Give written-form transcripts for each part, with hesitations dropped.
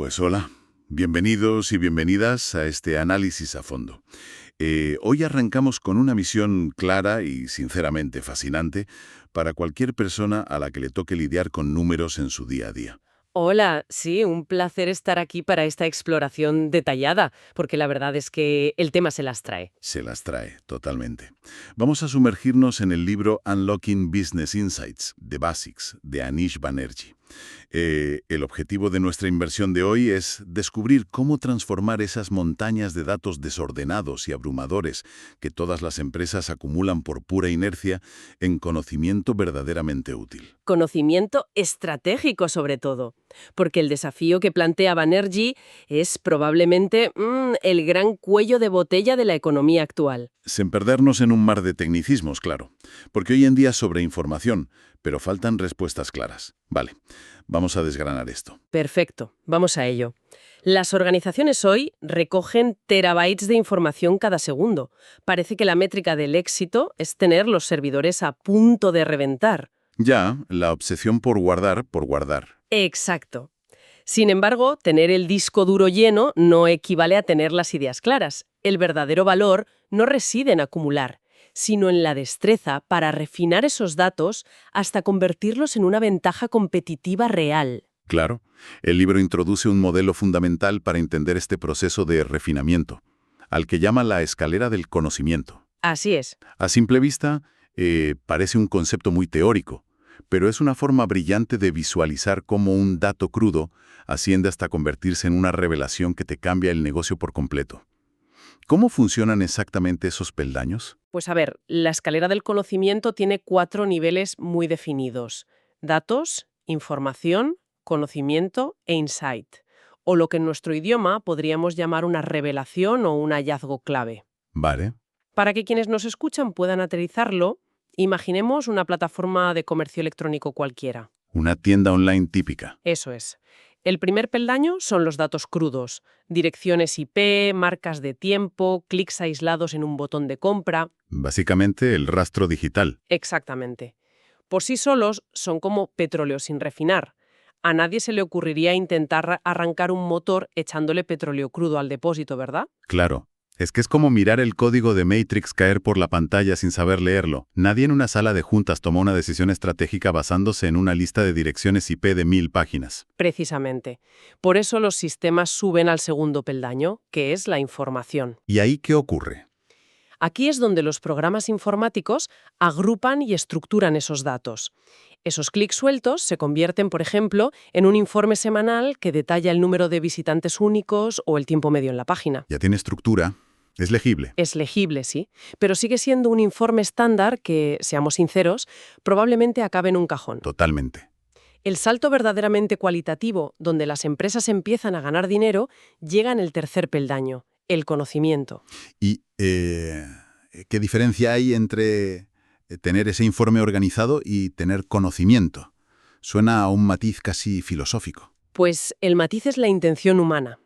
Pues hola, bienvenidos y bienvenidas a este análisis a fondo. Hoy arrancamos con una misión clara y sinceramente fascinante para cualquier persona a la que le toque lidiar con números en su día a día. Hola, sí, un placer estar aquí para esta exploración detallada, porque la verdad es que el tema se las trae. Se las trae, totalmente. Vamos a sumergirnos en el libro Unlocking Business Insights, The Basics, de Anish Banerjee. El objetivo de nuestra inversión de hoy es descubrir cómo transformar esas montañas de datos desordenados y abrumadores que todas las empresas acumulan por pura inercia en conocimiento verdaderamente útil. Conocimiento estratégico sobre todo, porque el desafío que plantea Banerjee es probablemente el gran cuello de botella de la economía actual. Sin perdernos en un mar de tecnicismos, claro, porque hoy en día sobre información, pero faltan respuestas claras. Vale, vamos a desgranar esto. Perfecto, vamos a ello. Las organizaciones hoy recogen terabytes de información cada segundo. Parece que la métrica del éxito es tener los servidores a punto de reventar. Ya, la obsesión por guardar, por guardar. Exacto. Sin embargo, tener el disco duro lleno no equivale a tener las ideas claras. El verdadero valor no reside en acumular, sino en la destreza para refinar esos datos hasta convertirlos en una ventaja competitiva real. Claro, el libro introduce un modelo fundamental para entender este proceso de refinamiento, al que llama la escalera del conocimiento. Así es. A simple vista, parece un concepto muy teórico, pero es una forma brillante de visualizar cómo un dato crudo asciende hasta convertirse en una revelación que te cambia el negocio por completo. ¿Cómo funcionan exactamente esos peldaños? Pues a ver, la escalera del conocimiento tiene 4 niveles muy definidos: datos, información, conocimiento e insight, o lo que en nuestro idioma podríamos llamar una revelación o un hallazgo clave. Vale, Para que quienes nos escuchan puedan aterrizarlo, imaginemos una plataforma de comercio electrónico cualquiera. una tienda online típica. Eso es. El primer peldaño son los datos crudos: direcciones IP, marcas de tiempo, clics aislados en un botón de compra. Básicamente el rastro digital. Exactamente. Por sí solos son como petróleo sin refinar. A nadie se le ocurriría intentar arrancar un motor echándole petróleo crudo al depósito, ¿verdad? Claro. Es que es como mirar el código de Matrix caer por la pantalla sin saber leerlo. Nadie en una sala de juntas tomó una decisión estratégica basándose en una lista de direcciones IP de 1000 páginas. Precisamente. Por eso los sistemas suben al segundo peldaño, que es la información. ¿Y ahí qué ocurre? Aquí es donde los programas informáticos agrupan y estructuran esos datos. Esos clics sueltos se convierten, por ejemplo, en un informe semanal que detalla el número de visitantes únicos o el tiempo medio en la página. Ya tiene estructura, es legible. Es legible, sí, pero sigue siendo un informe estándar que, seamos sinceros, probablemente acabe en un cajón. Totalmente. El salto verdaderamente cualitativo, donde las empresas empiezan a ganar dinero, llega en el tercer peldaño: el conocimiento. ¿Y qué diferencia hay entre tener ese informe organizado y tener conocimiento? Suena a un matiz casi filosófico. Pues el matiz es la intención humana.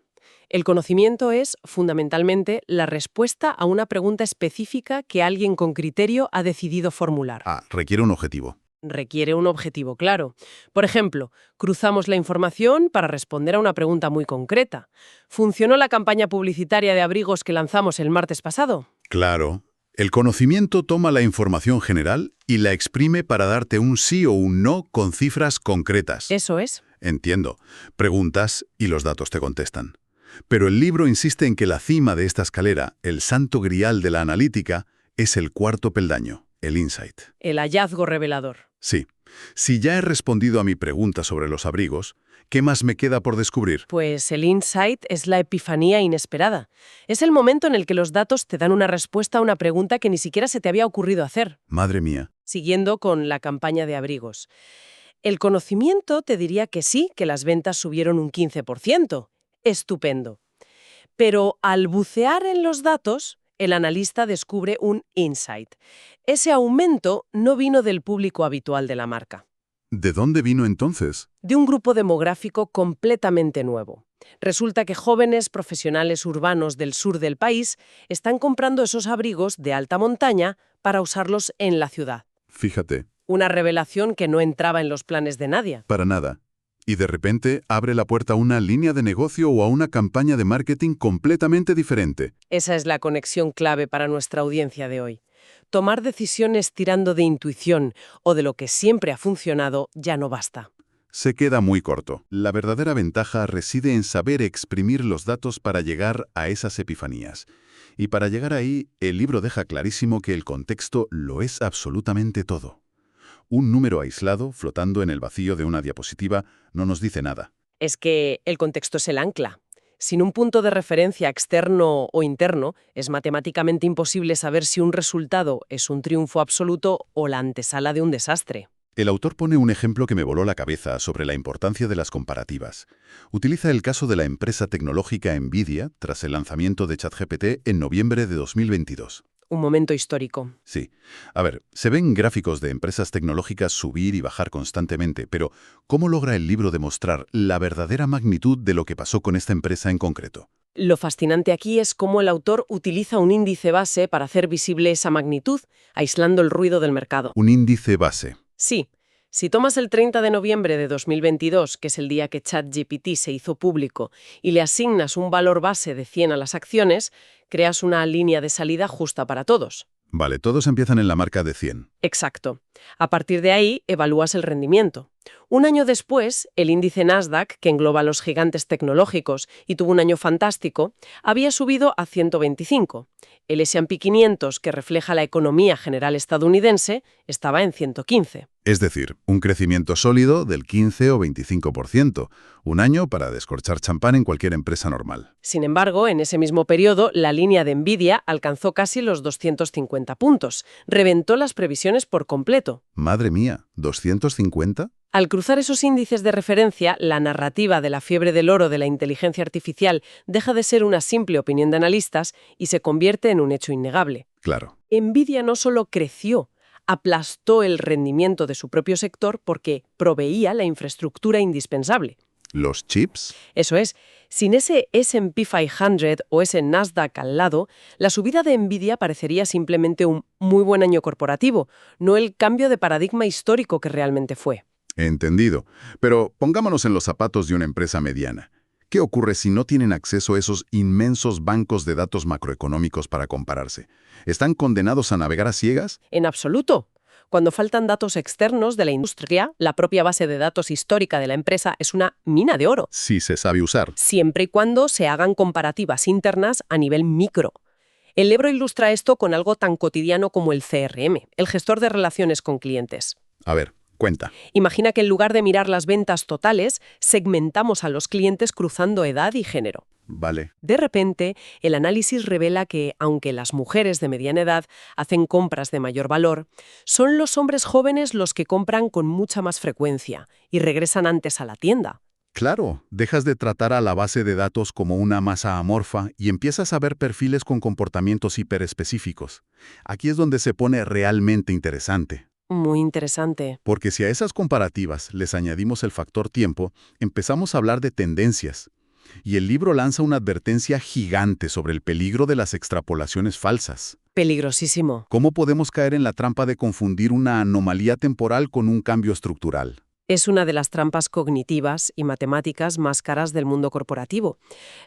El conocimiento es, fundamentalmente, la respuesta a una pregunta específica que alguien con criterio ha decidido formular. Ah, requiere un objetivo. Requiere un objetivo claro. Por ejemplo, cruzamos la información para responder a una pregunta muy concreta. ¿Funcionó la campaña publicitaria de abrigos que lanzamos el martes pasado? Claro. El conocimiento toma la información general y la exprime para darte un sí o un no con cifras concretas. Eso es. Entiendo. Preguntas y los datos te contestan. Pero el libro insiste en que la cima de esta escalera, el santo grial de la analítica, es el cuarto peldaño, el insight. El hallazgo revelador. Sí. Si ya he respondido a mi pregunta sobre los abrigos, ¿qué más me queda por descubrir? Pues el insight es la epifanía inesperada. Es el momento en el que los datos te dan una respuesta a una pregunta que ni siquiera se te había ocurrido hacer. Madre mía. Siguiendo con la campaña de abrigos. El conocimiento te diría que sí, que las ventas subieron un 15%. Estupendo. Pero al bucear en los datos, el analista descubre un insight. Ese aumento no vino del público habitual de la marca, ¿De dónde vino entonces? de un grupo demográfico completamente nuevo. Resulta que jóvenes profesionales urbanos del sur del país están comprando esos abrigos de alta montaña para usarlos en la ciudad. Fíjate, Una revelación que no entraba en los planes de nadie. para nada. Y de repente abre la puerta a una línea de negocio o a una campaña de marketing completamente diferente. Esa es la conexión clave para nuestra audiencia de hoy. Tomar decisiones tirando de intuición o de lo que siempre ha funcionado ya no basta. Se queda muy corto. La verdadera ventaja reside en saber exprimir los datos para llegar a esas epifanías. Y para llegar ahí, el libro deja clarísimo que el contexto lo es absolutamente todo. Un número aislado, flotando en el vacío de una diapositiva, no nos dice nada. Es que el contexto es el ancla. Sin un punto de referencia externo o interno, es matemáticamente imposible saber si un resultado es un triunfo absoluto o la antesala de un desastre. El autor pone un ejemplo que me voló la cabeza sobre la importancia de las comparativas. Utiliza el caso de la empresa tecnológica Nvidia tras el lanzamiento de ChatGPT en noviembre de 2022. Un momento histórico. Sí. A ver, se ven gráficos de empresas tecnológicas subir y bajar constantemente, pero ¿cómo logra el libro demostrar la verdadera magnitud de lo que pasó con esta empresa en concreto? Lo fascinante aquí es cómo el autor utiliza un índice base para hacer visible esa magnitud, aislando el ruido del mercado. Un índice base. Sí, si tomas el 30 de noviembre de 2022, que es el día que ChatGPT se hizo público, y le asignas un valor base de 100 a las acciones, creas una línea de salida justa para todos. Vale, todos empiezan en la marca de 100. Exacto. A partir de ahí, evalúas el rendimiento. Un año después, el índice Nasdaq, que engloba a los gigantes tecnológicos y tuvo un año fantástico, había subido a 125. El S&P 500, que refleja la economía general estadounidense, estaba en 115. Es decir, un crecimiento sólido del 15 o 25%, un año para descorchar champán en cualquier empresa normal. Sin embargo, en ese mismo periodo, la línea de Nvidia alcanzó casi los 250 puntos. Reventó las previsiones por completo. Madre mía, ¿250? Al cruzar esos índices de referencia, la narrativa de la fiebre del oro de la inteligencia artificial deja de ser una simple opinión de analistas y se convierte en un hecho innegable. Claro. Nvidia no solo creció, aplastó el rendimiento de su propio sector porque proveía la infraestructura indispensable. ¿Los chips? Eso es, sin ese S&P 500 o ese Nasdaq al lado, la subida de Nvidia parecería simplemente un muy buen año corporativo, no el cambio de paradigma histórico que realmente fue. Entendido. Pero pongámonos en los zapatos de una empresa mediana. ¿Qué ocurre si no tienen acceso a esos inmensos bancos de datos macroeconómicos para compararse? ¿Están condenados a navegar a ciegas? En absoluto. Cuando faltan datos externos de la industria, la propia base de datos histórica de la empresa es una mina de oro, Sí se sabe usar. siempre y cuando se hagan comparativas internas a nivel micro. El libro ilustra esto con algo tan cotidiano como el CRM, el gestor de relaciones con clientes. A ver, cuenta. Imagina que en lugar de mirar las ventas totales, segmentamos a los clientes cruzando edad y género. Vale. De repente, el análisis revela que, aunque las mujeres de mediana edad hacen compras de mayor valor, son los hombres jóvenes los que compran con mucha más frecuencia y regresan antes a la tienda. Claro, dejas de tratar a la base de datos como una masa amorfa y empiezas a ver perfiles con comportamientos hiperespecíficos. Aquí es donde se pone realmente interesante. Muy interesante. Porque si a esas comparativas les añadimos el factor tiempo, empezamos a hablar de tendencias. Y el libro lanza una advertencia gigante sobre el peligro de las extrapolaciones falsas. Peligrosísimo. ¿Cómo podemos caer en la trampa de confundir una anomalía temporal con un cambio estructural? Es una de las trampas cognitivas y matemáticas más caras del mundo corporativo.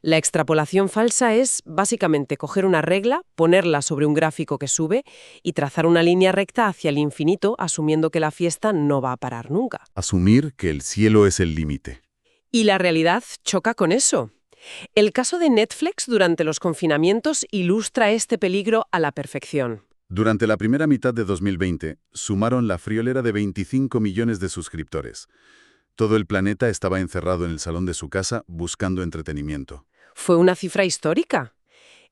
La extrapolación falsa es, básicamente, coger una regla, ponerla sobre un gráfico que sube y trazar una línea recta hacia el infinito, asumiendo que la fiesta no va a parar nunca. Asumir que el cielo es el límite. Y la realidad choca con eso. El caso de Netflix durante los confinamientos ilustra este peligro a la perfección. Durante la primera mitad de 2020, sumaron la friolera de 25 millones de suscriptores. Todo el planeta estaba encerrado en el salón de su casa buscando entretenimiento. Fue una cifra histórica.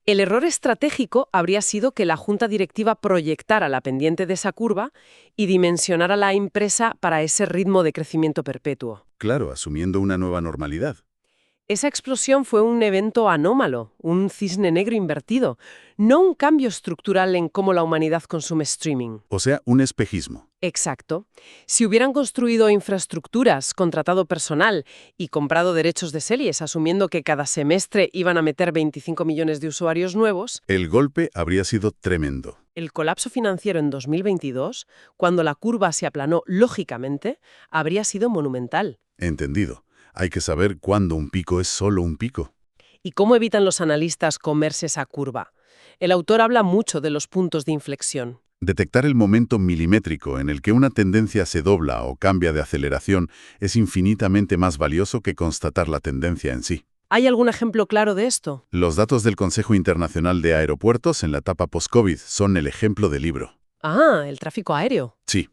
El error estratégico habría sido que la junta directiva proyectara la pendiente de esa curva y dimensionara la empresa para ese ritmo de crecimiento perpetuo. Claro, asumiendo una nueva normalidad. Esa explosión fue un evento anómalo, un cisne negro invertido, no un cambio estructural en cómo la humanidad consume streaming. O sea, un espejismo. Exacto. Si hubieran construido infraestructuras, contratado personal y comprado derechos de series, asumiendo que cada semestre iban a meter 25 millones de usuarios nuevos, El golpe habría sido tremendo. el colapso financiero en 2022, cuando la curva se aplanó lógicamente, habría sido monumental. Entendido. Hay que saber cuándo un pico es solo un pico. ¿Y cómo evitan los analistas comerse esa curva? El autor habla mucho de los puntos de inflexión. Detectar el momento milimétrico en el que una tendencia se dobla o cambia de aceleración es infinitamente más valioso que constatar la tendencia en sí. ¿Hay algún ejemplo claro de esto? Los datos del Consejo Internacional de Aeropuertos en la etapa post-COVID son el ejemplo del libro. Ah, el tráfico aéreo. Sí,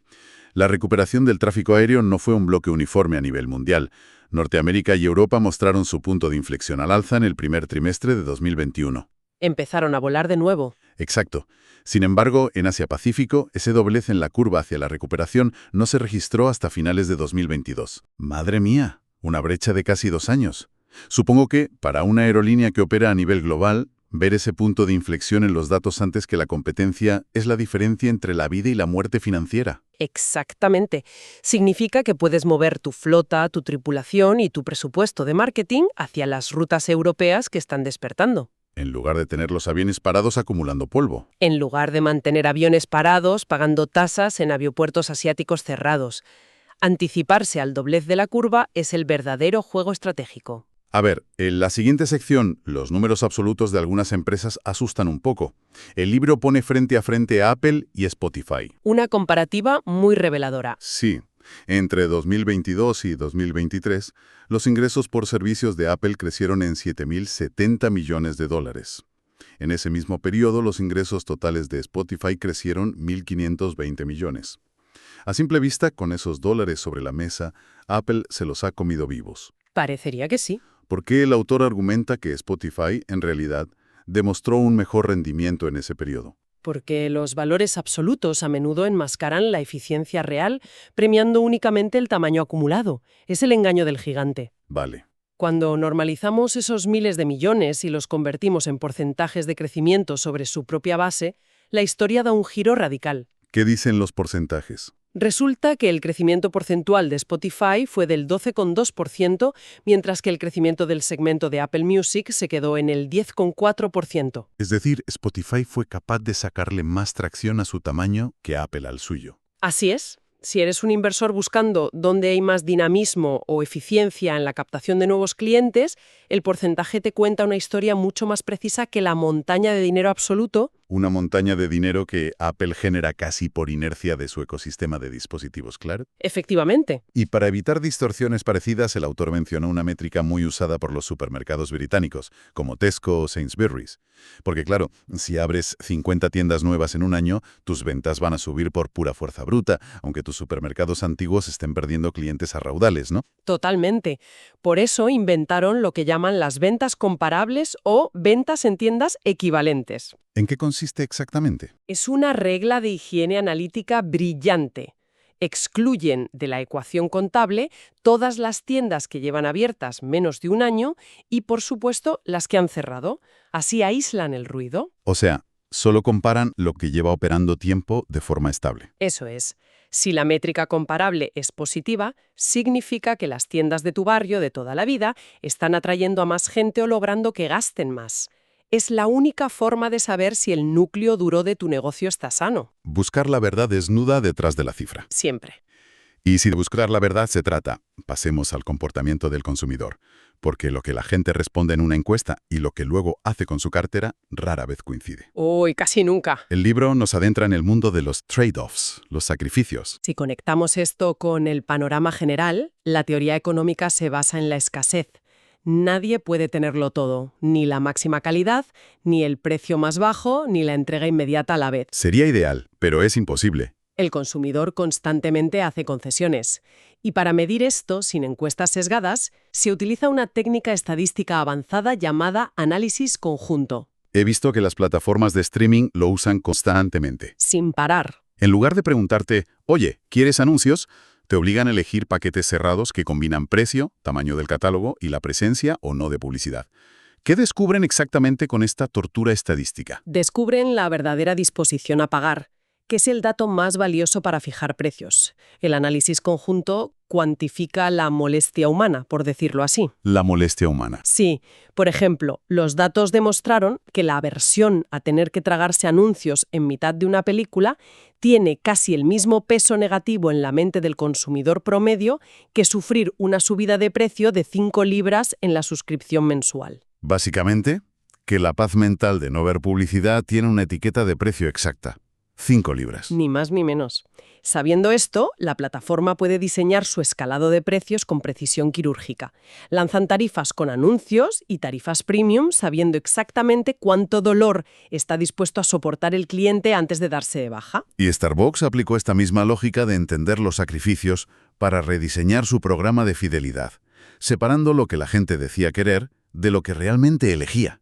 la recuperación del tráfico aéreo no fue un bloque uniforme a nivel mundial. Norteamérica y Europa mostraron su punto de inflexión al alza en el primer trimestre de 2021. Empezaron a volar de nuevo. Exacto. Sin embargo, en Asia-Pacífico, ese doblez en la curva hacia la recuperación no se registró hasta finales de 2022. ¡Madre mía! Una brecha de casi 2 años. Supongo que, para una aerolínea que opera a nivel global, ver ese punto de inflexión en los datos antes que la competencia es la diferencia entre la vida y la muerte financiera. Exactamente. Significa que puedes mover tu flota, tu tripulación y tu presupuesto de marketing hacia las rutas europeas que están despertando. En lugar de tener los aviones parados acumulando polvo. En lugar de mantener aviones parados pagando tasas en aeropuertos asiáticos cerrados. Anticiparse al doblez de la curva es el verdadero juego estratégico. A ver, en la siguiente sección, los números absolutos de algunas empresas asustan un poco. El libro pone frente a frente a Apple y Spotify. Una comparativa muy reveladora. Sí. Entre 2022 y 2023, los ingresos por servicios de Apple crecieron en 7.070 millones de dólares. En ese mismo periodo, los ingresos totales de Spotify crecieron 1.520 millones. A simple vista, con esos dólares sobre la mesa, Apple se los ha comido vivos. Parecería que sí. ¿Por qué el autor argumenta que Spotify, en realidad, demostró un mejor rendimiento en ese periodo? Porque los valores absolutos a menudo enmascaran la eficiencia real, premiando únicamente el tamaño acumulado. Es el engaño del gigante. Vale. Cuando normalizamos esos miles de millones y los convertimos en porcentajes de crecimiento sobre su propia base, la historia da un giro radical. ¿Qué dicen los porcentajes? Resulta que el crecimiento porcentual de Spotify fue del 12,2%, mientras que el crecimiento del segmento de Apple Music se quedó en el 10,4%. Es decir, Spotify fue capaz de sacarle más tracción a su tamaño que Apple al suyo. Así es. Si eres un inversor buscando dónde hay más dinamismo o eficiencia en la captación de nuevos clientes, el porcentaje te cuenta una historia mucho más precisa que la montaña de dinero absoluto. Una montaña de dinero que Apple genera casi por inercia de su ecosistema de dispositivos, claro. Efectivamente. Y para evitar distorsiones parecidas, el autor mencionó una métrica muy usada por los supermercados británicos, como Tesco o Sainsbury's. Porque claro, si abres 50 tiendas nuevas en un año, tus ventas van a subir por pura fuerza bruta, aunque tus supermercados antiguos estén perdiendo clientes a raudales, ¿no? Totalmente. Por eso inventaron lo que llaman las ventas comparables o ventas en tiendas equivalentes. ¿En qué consiste exactamente? Es una regla de higiene analítica brillante. Excluyen de la ecuación contable todas las tiendas que llevan abiertas menos de un año y, por supuesto, las que han cerrado. Así aíslan el ruido. O sea, solo comparan lo que lleva operando tiempo de forma estable. Eso es. Si la métrica comparable es positiva, significa que las tiendas de tu barrio de toda la vida están atrayendo a más gente o logrando que gasten más. Es la única forma de saber si el núcleo duro de tu negocio está sano. Buscar la verdad desnuda detrás de la cifra. Siempre. Y si de buscar la verdad se trata, pasemos al comportamiento del consumidor, porque lo que la gente responde en una encuesta y lo que luego hace con su cartera rara vez coincide. Uy, casi nunca. El libro nos adentra en el mundo de los trade-offs, los sacrificios. Si conectamos esto con el panorama general, la teoría económica se basa en la escasez. Nadie puede tenerlo todo, ni la máxima calidad, ni el precio más bajo, ni la entrega inmediata a la vez. Sería ideal, pero es imposible. El consumidor constantemente hace concesiones. Y para medir esto, sin encuestas sesgadas, se utiliza una técnica estadística avanzada llamada análisis conjunto. He visto que las plataformas de streaming lo usan constantemente. Sin parar. En lugar de preguntarte, oye, ¿quieres anuncios?, Te obligan a elegir paquetes cerrados que combinan precio, tamaño del catálogo y la presencia o no de publicidad. ¿Qué descubren exactamente con esta tortura estadística? Descubren la verdadera disposición a pagar, que es el dato más valioso para fijar precios. El análisis conjunto cuantifica la molestia humana, por decirlo así. La molestia humana. Sí, por ejemplo, los datos demostraron que la aversión a tener que tragarse anuncios en mitad de una película tiene casi el mismo peso negativo en la mente del consumidor promedio que sufrir una subida de precio de 5 libras en la suscripción mensual. Básicamente, que la paz mental de no ver publicidad tiene una etiqueta de precio exacta. 5 libras. Ni más ni menos. Sabiendo esto, la plataforma puede diseñar su escalado de precios con precisión quirúrgica. Lanzan tarifas con anuncios y tarifas premium sabiendo exactamente cuánto dolor está dispuesto a soportar el cliente antes de darse de baja. Y Starbucks aplicó esta misma lógica de entender los sacrificios para rediseñar su programa de fidelidad, separando lo que la gente decía querer de lo que realmente elegía.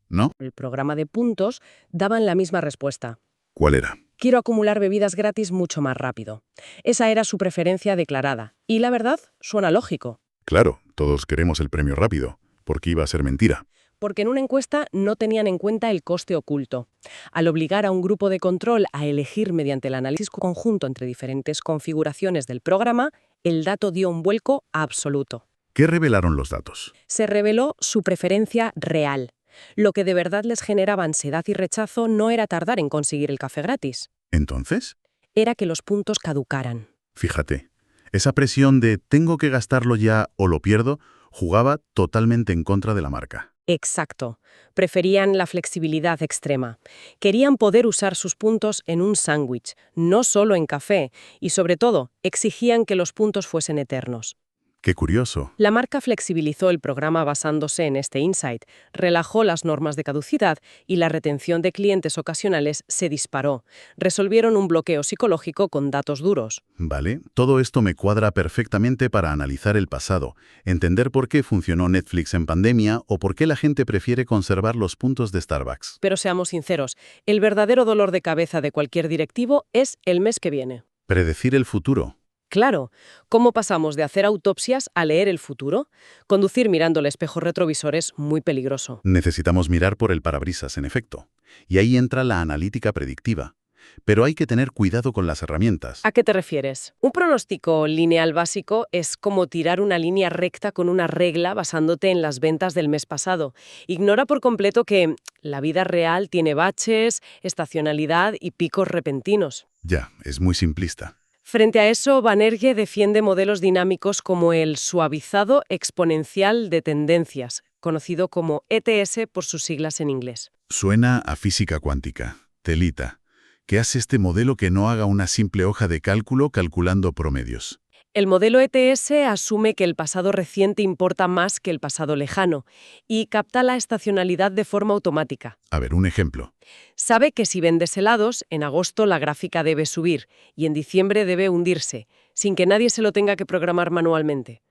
¿No? El programa de puntos daban la misma respuesta. ¿Cuál era? Quiero acumular bebidas gratis mucho más rápido. Esa era su preferencia declarada. Y la verdad, suena lógico. Claro, todos queremos el premio rápido, porque iba a ser mentira. Porque en una encuesta no tenían en cuenta el coste oculto. Al obligar a un grupo de control a elegir mediante el análisis conjunto entre diferentes configuraciones del programa, el dato dio un vuelco absoluto. ¿Qué revelaron los datos? Se reveló su preferencia real. Lo que de verdad les generaba ansiedad y rechazo no era tardar en conseguir el café gratis. ¿Entonces? Era que los puntos caducaran. Fíjate, esa presión de tengo que gastarlo ya o lo pierdo jugaba totalmente en contra de la marca. Exacto. Preferían la flexibilidad extrema. Querían poder usar sus puntos en un sándwich, no solo en café, y sobre todo, exigían que los puntos fuesen eternos. ¡Qué curioso! La marca flexibilizó el programa basándose en este insight, relajó las normas de caducidad y la retención de clientes ocasionales se disparó. Resolvieron un bloqueo psicológico con datos duros. Vale, todo esto me cuadra perfectamente para analizar el pasado, entender por qué funcionó Netflix en pandemia o por qué la gente prefiere conservar los puntos de Starbucks. Pero seamos sinceros, el verdadero dolor de cabeza de cualquier directivo es el mes que viene. Predecir el futuro. Claro, ¿cómo pasamos de hacer autopsias a leer el futuro? Conducir mirando el espejo retrovisor es muy peligroso. Necesitamos mirar por el parabrisas, en efecto. Y ahí entra la analítica predictiva. Pero hay que tener cuidado con las herramientas. ¿A qué te refieres? Un pronóstico lineal básico es como tirar una línea recta con una regla basándote en las ventas del mes pasado. Ignora por completo que la vida real tiene baches, estacionalidad y picos repentinos. Ya, es muy simplista. Frente a eso, Banerjee defiende modelos dinámicos como el suavizado exponencial de tendencias, conocido como ETS por sus siglas en inglés. Suena a física cuántica. Telita. ¿Qué hace este modelo que no haga una simple hoja de cálculo calculando promedios? El modelo ETS asume que el pasado reciente importa más que el pasado lejano y capta la estacionalidad de forma automática. A ver, un ejemplo. Sabe que si vendes helados, en agosto la gráfica debe subir y en diciembre debe hundirse, sin que nadie se lo tenga que programar manualmente.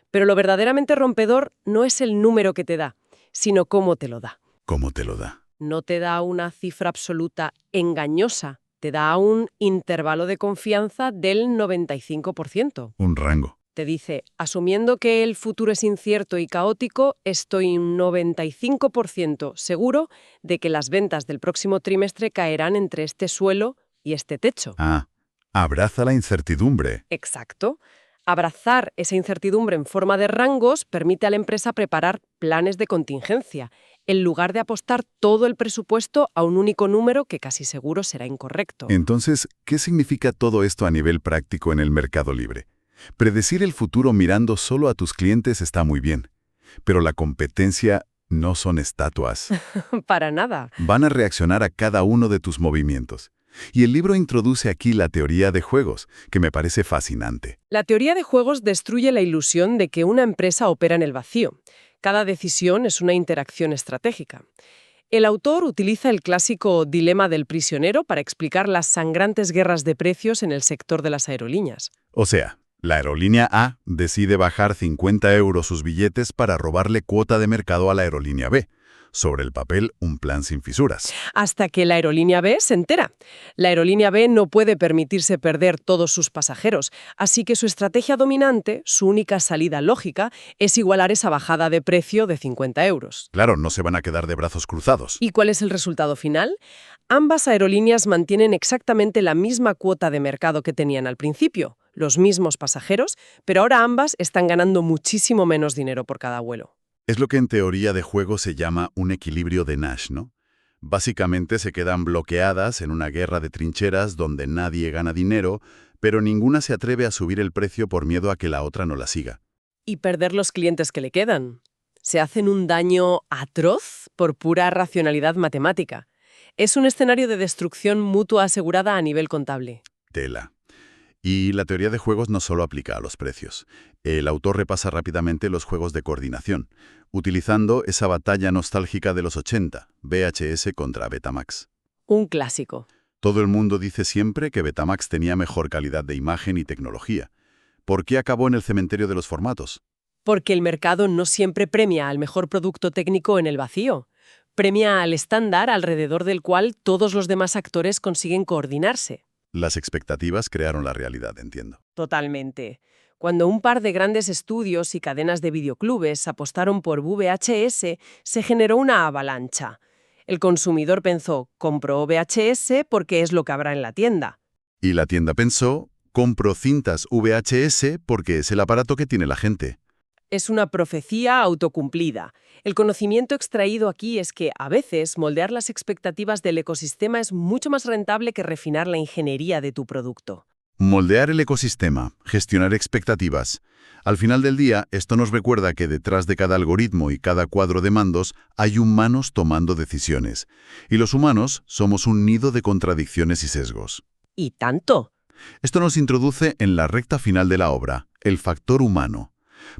Pero lo verdaderamente rompedor no es el número que te da, sino cómo te lo da. ¿Cómo te lo da? No te da una cifra absoluta engañosa, te da un intervalo de confianza del 95%. Un rango. Te dice, asumiendo que el futuro es incierto y caótico, estoy un 95% seguro de que las ventas del próximo trimestre caerán entre este suelo y este techo. Ah, abraza la incertidumbre. Exacto. Abrazar esa incertidumbre en forma de rangos permite a la empresa preparar planes de contingencia, en lugar de apostar todo el presupuesto a un único número que casi seguro será incorrecto. Entonces, ¿qué significa todo esto a nivel práctico en el mercado libre? Predecir el futuro mirando solo a tus clientes está muy bien, pero la competencia no son estatuas. Para nada. Van a reaccionar a cada uno de tus movimientos. Y el libro introduce aquí la teoría de juegos, que me parece fascinante. La teoría de juegos destruye la ilusión de que una empresa opera en el vacío. Cada decisión es una interacción estratégica. El autor utiliza el clásico dilema del prisionero para explicar las sangrantes guerras de precios en el sector de las aerolíneas. O sea, la aerolínea A decide bajar 50 € sus billetes para robarle cuota de mercado a la aerolínea B. Sobre el papel, un plan sin fisuras. Hasta que la aerolínea B se entera. La aerolínea B no puede permitirse perder todos sus pasajeros, así que su estrategia dominante, su única salida lógica, es igualar esa bajada de precio de 50 euros. Claro, no se van a quedar de brazos cruzados. ¿Y cuál es el resultado final? Ambas aerolíneas mantienen exactamente la misma cuota de mercado que tenían al principio, los mismos pasajeros, pero ahora ambas están ganando muchísimo menos dinero por cada vuelo. Es lo que en teoría de juego se llama un equilibrio de Nash, ¿no? Básicamente se quedan bloqueadas en una guerra de trincheras donde nadie gana dinero, pero ninguna se atreve a subir el precio por miedo a que la otra no la siga. Y perder los clientes que le quedan. Se hacen un daño atroz por pura racionalidad matemática. Es un escenario de destrucción mutua asegurada a nivel contable. Tela. Y la teoría de juegos no solo aplica a los precios. El autor repasa rápidamente los juegos de coordinación, utilizando esa batalla nostálgica de los 80, VHS contra Betamax. Un clásico. Todo el mundo dice siempre que Betamax tenía mejor calidad de imagen y tecnología. ¿Por qué acabó en el cementerio de los formatos? Porque el mercado no siempre premia al mejor producto técnico en el vacío. Premia al estándar alrededor del cual todos los demás actores consiguen coordinarse. Las expectativas crearon la realidad, entiendo. Totalmente. Cuando un par de grandes estudios y cadenas de videoclubes apostaron por VHS, se generó una avalancha. El consumidor pensó, compro VHS porque es lo que habrá en la tienda. Y la tienda pensó, compro cintas VHS porque es el aparato que tiene la gente. Es una profecía autocumplida. El conocimiento extraído aquí es que, a veces, moldear las expectativas del ecosistema es mucho más rentable que refinar la ingeniería de tu producto. Moldear el ecosistema, gestionar expectativas. Al final del día, esto nos recuerda que detrás de cada algoritmo y cada cuadro de mandos hay humanos tomando decisiones. Y los humanos somos un nido de contradicciones y sesgos. ¿Y tanto? Esto nos introduce en la recta final de la obra, el factor humano.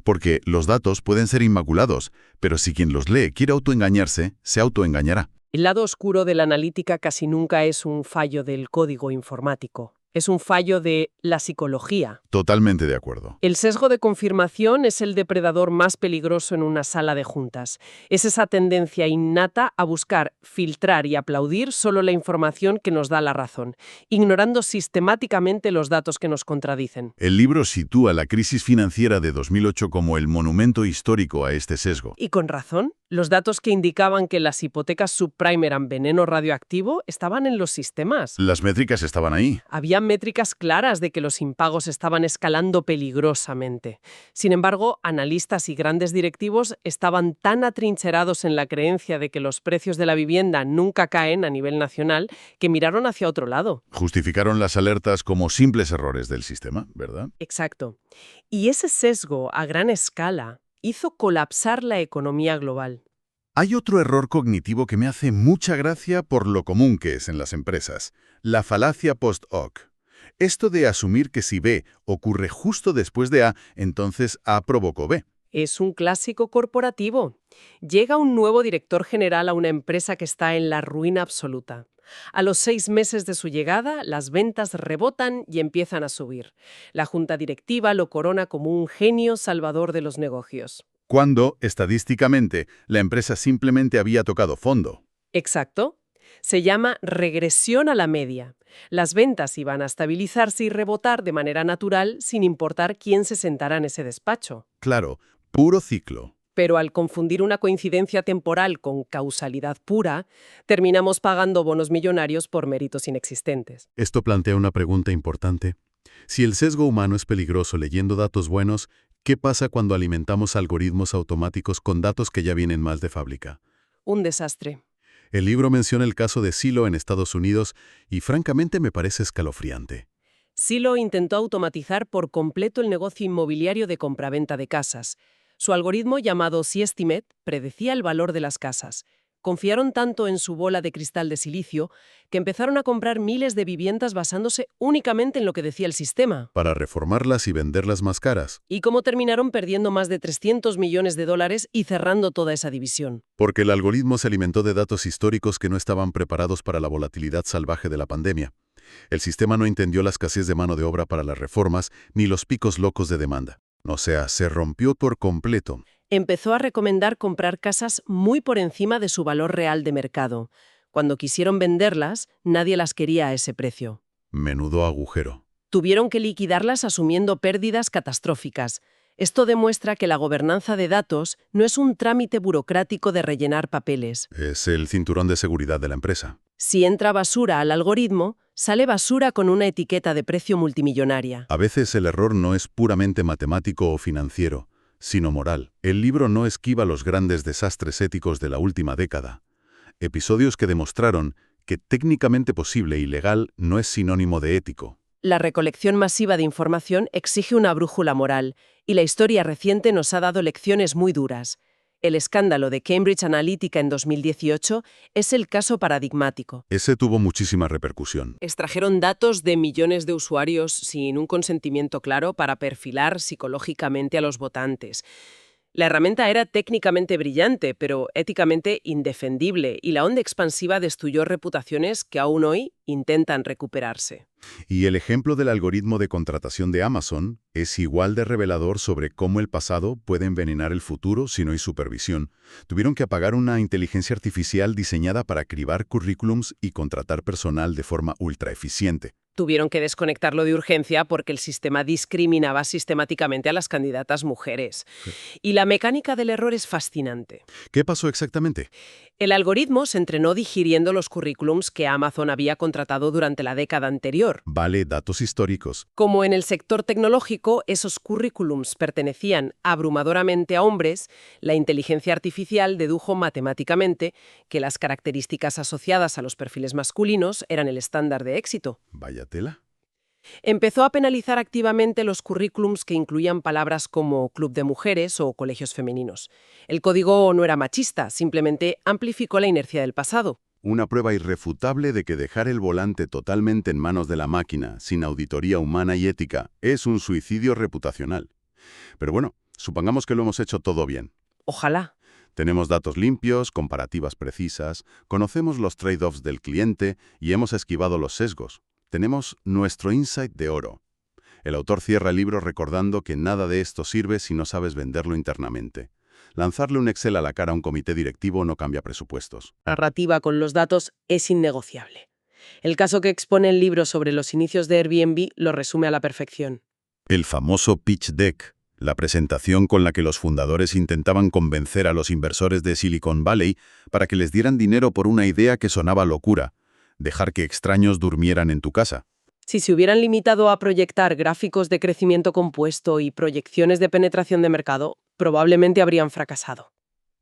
Porque los datos pueden ser inmaculados, pero si quien los lee quiere autoengañarse, se autoengañará. El lado oscuro de la analítica casi nunca es un fallo del código informático. Es un fallo de la psicología. Totalmente de acuerdo. El sesgo de confirmación es el depredador más peligroso en una sala de juntas. Es esa tendencia innata a buscar, filtrar y aplaudir solo la información que nos da la razón, ignorando sistemáticamente los datos que nos contradicen. El libro sitúa la crisis financiera de 2008 como el monumento histórico a este sesgo. Y con razón. Los datos que indicaban que las hipotecas subprime eran veneno radioactivo estaban en los sistemas. Las métricas estaban ahí. Había métricas claras de que los impagos estaban escalando peligrosamente. Sin embargo, analistas y grandes directivos estaban tan atrincherados en la creencia de que los precios de la vivienda nunca caen a nivel nacional que miraron hacia otro lado. Justificaron las alertas como simples errores del sistema, ¿verdad? Exacto. Y ese sesgo a gran escala hizo colapsar la economía global. Hay otro error cognitivo que me hace mucha gracia por lo común que es en las empresas, la falacia post-hoc. Esto de asumir que si B ocurre justo después de A, entonces A provocó B. Es un clásico corporativo. Llega un nuevo director general a una empresa que está en la ruina absoluta. A los 6 meses de su llegada, las ventas rebotan y empiezan a subir. La junta directiva lo corona como un genio salvador de los negocios. Cuando, estadísticamente, la empresa simplemente había tocado fondo. Exacto. Se llama regresión a la media. Las ventas iban a estabilizarse y rebotar de manera natural sin importar quién se sentara en ese despacho. Claro, puro ciclo. Pero al confundir una coincidencia temporal con causalidad pura, terminamos pagando bonos millonarios por méritos inexistentes. Esto plantea una pregunta importante. Si el sesgo humano es peligroso leyendo datos buenos, ¿qué pasa cuando alimentamos algoritmos automáticos con datos que ya vienen mal de fábrica? Un desastre. El libro menciona el caso de Zillow en Estados Unidos y francamente me parece escalofriante. Zillow intentó automatizar por completo el negocio inmobiliario de compraventa de casas. Su algoritmo llamado C-Estimate predecía el valor de las casas. Confiaron tanto en su bola de cristal de silicio que empezaron a comprar miles de viviendas basándose únicamente en lo que decía el sistema. Para reformarlas y venderlas más caras. ¿Y cómo terminaron perdiendo más de 300 millones de dólares y cerrando toda esa división? Porque el algoritmo se alimentó de datos históricos que no estaban preparados para la volatilidad salvaje de la pandemia. El sistema no entendió la escasez de mano de obra para las reformas ni los picos locos de demanda. O sea, se rompió por completo. Empezó a recomendar comprar casas muy por encima de su valor real de mercado. Cuando quisieron venderlas, nadie las quería a ese precio. Menudo agujero. Tuvieron que liquidarlas asumiendo pérdidas catastróficas. Esto demuestra que la gobernanza de datos no es un trámite burocrático de rellenar papeles. Es el cinturón de seguridad de la empresa. Si entra basura al algoritmo, sale basura con una etiqueta de precio multimillonaria. A veces el error no es puramente matemático o financiero, sino moral. El libro no esquiva los grandes desastres éticos de la última década. Episodios que demostraron que técnicamente posible y legal no es sinónimo de ético. La recolección masiva de información exige una brújula moral, y la historia reciente nos ha dado lecciones muy duras. El escándalo de Cambridge Analytica en 2018 es el caso paradigmático. Ese tuvo muchísima repercusión. Extrajeron datos de millones de usuarios sin un consentimiento claro para perfilar psicológicamente a los votantes. La herramienta era técnicamente brillante, pero éticamente indefendible, y la onda expansiva destruyó reputaciones que aún hoy intentan recuperarse. Y el ejemplo del algoritmo de contratación de Amazon es igual de revelador sobre cómo el pasado puede envenenar el futuro si no hay supervisión. Tuvieron que apagar una inteligencia artificial diseñada para cribar currículums y contratar personal de forma ultra eficiente. Tuvieron que desconectarlo de urgencia porque el sistema discriminaba sistemáticamente a las candidatas mujeres. Y la mecánica del error es fascinante. ¿Qué pasó exactamente? El algoritmo se entrenó digiriendo los currículums que Amazon había contratado durante la década anterior. Vale, datos históricos. Como en el sector tecnológico esos currículums pertenecían abrumadoramente a hombres, la inteligencia artificial dedujo matemáticamente que las características asociadas a los perfiles masculinos eran el estándar de éxito. Vaya tela. Empezó a penalizar activamente los currículums que incluían palabras como club de mujeres o colegios femeninos. El código no era machista, simplemente amplificó la inercia del pasado. Una prueba irrefutable de que dejar el volante totalmente en manos de la máquina, sin auditoría humana y ética, es un suicidio reputacional. Pero bueno, supongamos que lo hemos hecho todo bien. Ojalá. Tenemos datos limpios, comparativas precisas, conocemos los trade-offs del cliente y hemos esquivado los sesgos. Tenemos nuestro insight de oro. El autor cierra el libro recordando que nada de esto sirve si no sabes venderlo internamente. Lanzarle un Excel a la cara a un comité directivo no cambia presupuestos. La narrativa con los datos es innegociable. El caso que expone el libro sobre los inicios de Airbnb lo resume a la perfección. El famoso pitch deck, la presentación con la que los fundadores intentaban convencer a los inversores de Silicon Valley para que les dieran dinero por una idea que sonaba locura: dejar que extraños durmieran en tu casa. Si se hubieran limitado a proyectar gráficos de crecimiento compuesto y proyecciones de penetración de mercado, probablemente habrían fracasado.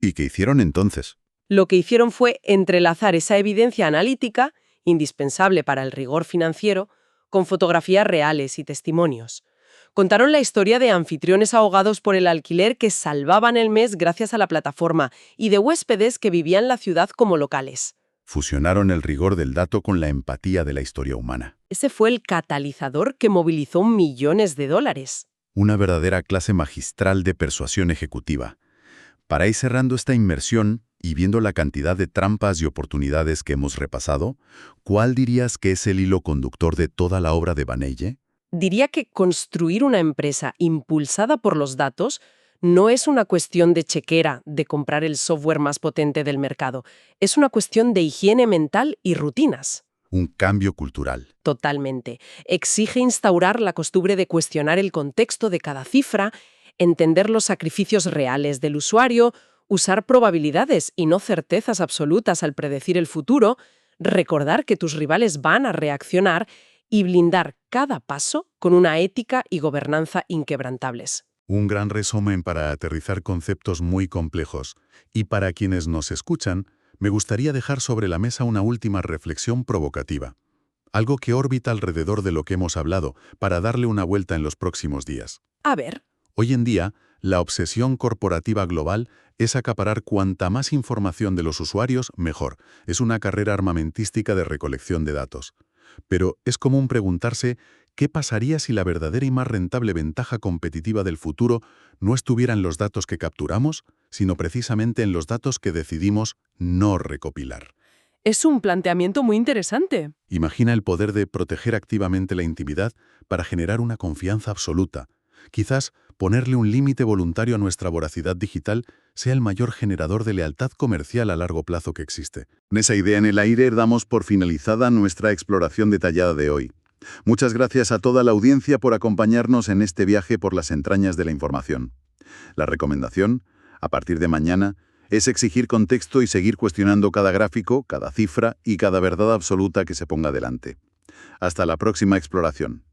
¿Y qué hicieron entonces? Lo que hicieron fue entrelazar esa evidencia analítica, indispensable para el rigor financiero, con fotografías reales y testimonios. Contaron la historia de anfitriones ahogados por el alquiler que salvaban el mes gracias a la plataforma y de huéspedes que vivían la ciudad como locales. Fusionaron el rigor del dato con la empatía de la historia humana. Ese fue el catalizador que movilizó millones de dólares. Una verdadera clase magistral de persuasión ejecutiva. Para ir cerrando esta inmersión y viendo la cantidad de trampas y oportunidades que hemos repasado, ¿cuál dirías que es el hilo conductor de toda la obra de Baneille? Diría que construir una empresa impulsada por los datos no es una cuestión de chequera, de comprar el software más potente del mercado. Es una cuestión de higiene mental y rutinas. Un cambio cultural. Totalmente. Exige instaurar la costumbre de cuestionar el contexto de cada cifra, entender los sacrificios reales del usuario, usar probabilidades y no certezas absolutas al predecir el futuro, recordar que tus rivales van a reaccionar y blindar cada paso con una ética y gobernanza inquebrantables. Un gran resumen para aterrizar conceptos muy complejos. Y para quienes nos escuchan, me gustaría dejar sobre la mesa una última reflexión provocativa. Algo que orbita alrededor de lo que hemos hablado, para darle una vuelta en los próximos días. A ver. Hoy en día, la obsesión corporativa global es acaparar cuanta más información de los usuarios, mejor. Es una carrera armamentística de recolección de datos. Pero es común preguntarse ¿qué pasaría si la verdadera y más rentable ventaja competitiva del futuro no estuviera en los datos que capturamos, sino precisamente en los datos que decidimos no recopilar? Es un planteamiento muy interesante. Imagina el poder de proteger activamente la intimidad para generar una confianza absoluta. Quizás ponerle un límite voluntario a nuestra voracidad digital sea el mayor generador de lealtad comercial a largo plazo que existe. En esa idea en el aire damos por finalizada nuestra exploración detallada de hoy. Muchas gracias a toda la audiencia por acompañarnos en este viaje por las entrañas de la información. La recomendación, a partir de mañana, es exigir contexto y seguir cuestionando cada gráfico, cada cifra y cada verdad absoluta que se ponga delante. Hasta la próxima exploración.